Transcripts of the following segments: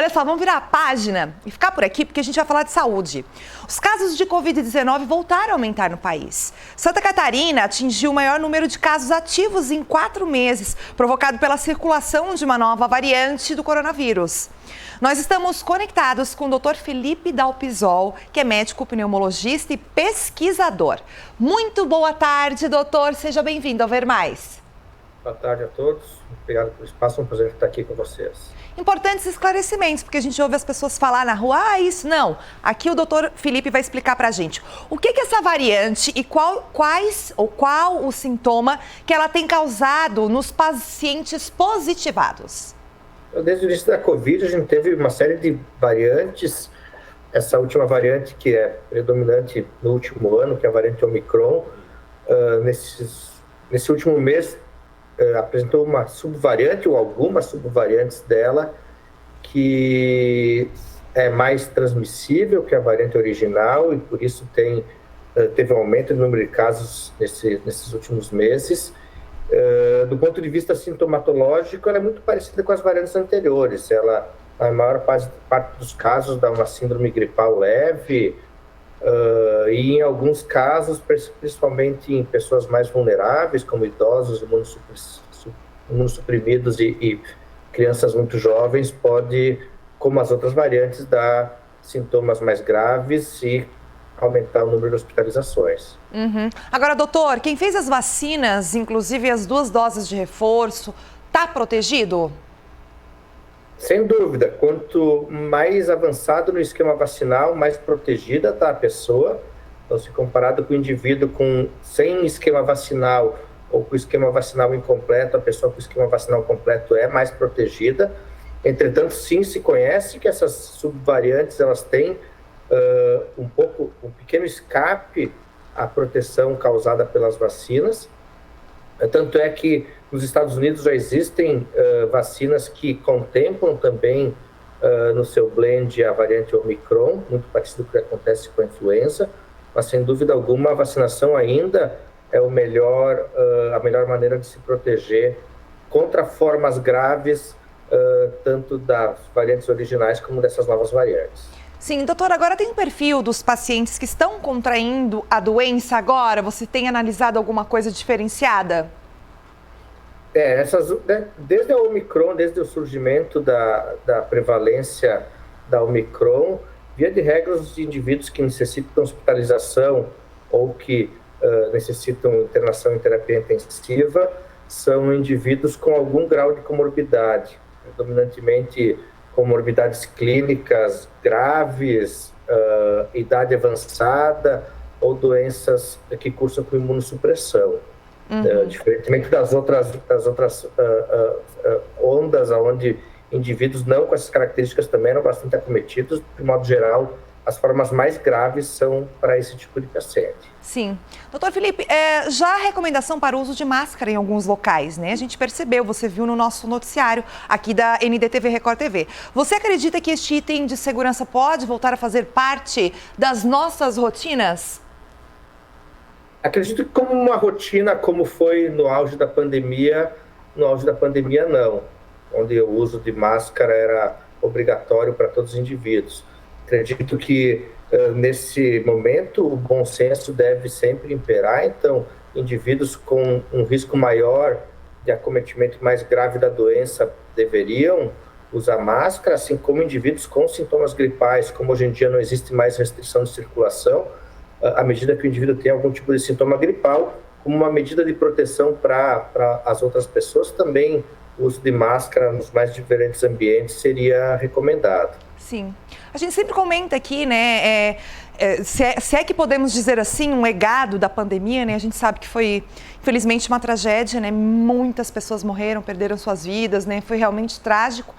Olha só, vamos virar a página e ficar por aqui porque a gente vai falar de saúde. Os casos de Covid-19 voltaram a aumentar no país. Santa Catarina atingiu o maior número de casos ativos em 4 meses, provocado pela circulação de uma nova variante do coronavírus. Nós estamos conectados com o Dr. Felipe Dalpisol, que é médico pneumologista e pesquisador. Muito boa tarde, doutor. Seja bem-vindo ao Ver Mais. Boa tarde a todos. Obrigado pelo espaço. É um prazer estar aqui com vocês. Importantes esclarecimentos, porque a gente ouve as pessoas falar na rua, isso não. Aqui o doutor Felipe vai explicar pra gente o que é essa variante e qual o sintoma que ela tem causado nos pacientes positivados. Desde o início da Covid, a gente teve uma série de variantes. Essa última variante, que é predominante no último ano, que é a variante Omicron, nesse último mês, apresentou uma subvariante ou algumas subvariantes dela que é mais transmissível que a variante original e por isso teve um aumento no número de casos nesses últimos meses. Do ponto de vista sintomatológico, ela é muito parecida com as variantes anteriores. Ela, na maior parte dos casos, dá uma síndrome gripal leve e em alguns casos, principalmente em pessoas mais vulneráveis, como idosos, imunossuprimidos e crianças muito jovens, pode, como as outras variantes, dar sintomas mais graves e aumentar o número de hospitalizações. Agora, doutor, quem fez as vacinas, inclusive as 2 doses de reforço, está protegido? Sem dúvida. Quanto mais avançado no esquema vacinal, mais protegida está a pessoa. Então, se comparado com o indivíduo sem esquema vacinal ou com o esquema vacinal incompleto, a pessoa com o esquema vacinal completo é mais protegida. Entretanto, sim, se conhece que essas subvariantes elas têm um pequeno escape à proteção causada pelas vacinas. Tanto é que nos Estados Unidos já existem vacinas que contemplam também no seu blend a variante Omicron, muito parecido com o que acontece com a influenza, mas sem dúvida alguma a vacinação ainda é a melhor maneira de se proteger contra formas graves, tanto das variantes originais como dessas novas variantes. Sim, doutor, agora tem um perfil dos pacientes que estão contraindo a doença agora? Você tem analisado alguma coisa diferenciada? Desde a Omicron, desde o surgimento da prevalência da Omicron, via de regra, os indivíduos que necessitam hospitalização ou que necessitam internação em terapia intensiva são indivíduos com algum grau de comorbidade, predominantemente comorbidades clínicas graves, idade avançada ou doenças que cursam com imunossupressão. Diferentemente das outras ondas, onde indivíduos não com essas características também eram bastante acometidos, de modo geral, as formas mais graves são para esse tipo de paciente. Sim. Doutor Felipe, já há recomendação para o uso de máscara em alguns locais, né? A gente percebeu, você viu no nosso noticiário aqui da NDTV Record TV. Você acredita que este item de segurança pode voltar a fazer parte das nossas rotinas? Acredito que como uma rotina, como foi no auge da pandemia não, onde o uso de máscara era obrigatório para todos os indivíduos. Acredito que nesse momento o bom senso deve sempre imperar, então indivíduos com um risco maior de acometimento mais grave da doença deveriam usar máscara, assim como indivíduos com sintomas gripais, como hoje em dia não existe mais restrição de circulação, à medida que o indivíduo tem algum tipo de sintoma gripal, como uma medida de proteção para as outras pessoas, também o uso de máscara nos mais diferentes ambientes seria recomendado. Sim. A gente sempre comenta aqui, né, se é que podemos dizer assim, um legado da pandemia, né? A gente sabe que foi, infelizmente, uma tragédia, né? Muitas pessoas morreram, perderam suas vidas, né? Foi realmente trágico.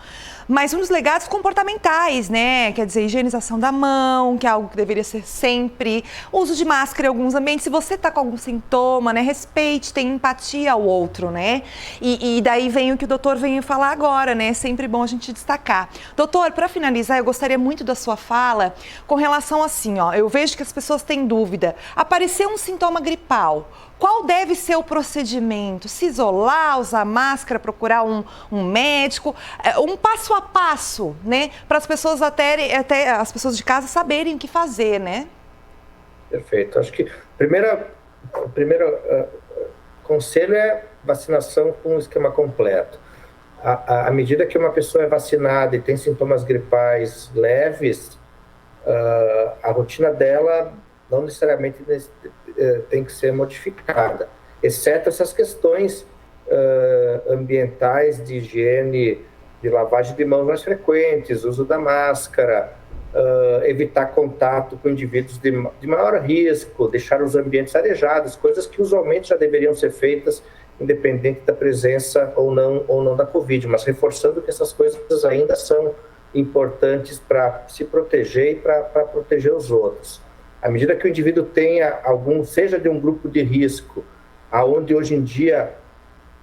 Mas um dos legados comportamentais, né? Quer dizer, higienização da mão, que é algo que deveria ser sempre. Uso de máscara em alguns ambientes. Se você está com algum sintoma, né? Respeite, tenha empatia ao outro, né? E daí vem o que o doutor veio falar agora, né? É sempre bom a gente destacar. Doutor, para finalizar, eu gostaria muito da sua fala com relação assim, ó. Eu vejo que as pessoas têm dúvida. Apareceu um sintoma gripal. qual deve ser o procedimento? Se isolar, usar máscara, procurar um médico, um passo a passo, né? Para as pessoas até as pessoas de casa saberem o que fazer, né? Perfeito. Acho que o primeiro conselho é vacinação com o esquema completo. À medida que uma pessoa é vacinada e tem sintomas gripais leves, a rotina dela não necessariamente tem que ser modificada, exceto essas questões ambientais de higiene, de lavagem de mãos mais frequentes, uso da máscara, evitar contato com indivíduos de maior risco, deixar os ambientes arejados, coisas que usualmente já deveriam ser feitas independente da presença ou não da Covid, mas reforçando que essas coisas ainda são importantes para se proteger e para proteger os outros. À medida que o indivíduo tenha seja de um grupo de risco, aonde hoje em dia,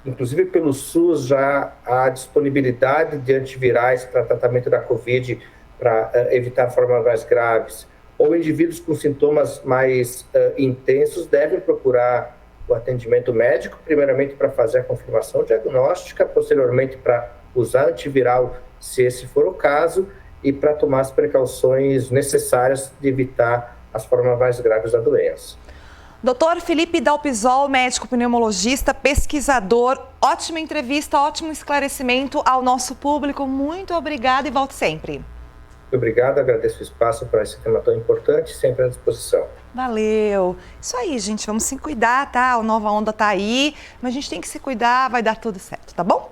inclusive pelo SUS, já há disponibilidade de antivirais para tratamento da Covid, para evitar formas mais graves, ou indivíduos com sintomas mais intensos devem procurar o atendimento médico, primeiramente para fazer a confirmação diagnóstica, posteriormente para usar antiviral, se esse for o caso, e para tomar as precauções necessárias de evitar as formas mais graves da doença. Dr. Felipe Dalpisol, médico pneumologista, pesquisador, ótima entrevista, ótimo esclarecimento ao nosso público. Muito obrigada e volte sempre. Obrigado, agradeço o espaço para esse tema tão importante, sempre à disposição. Valeu. Isso aí, gente, vamos se cuidar, tá? A nova onda tá aí, mas a gente tem que se cuidar, vai dar tudo certo, tá bom?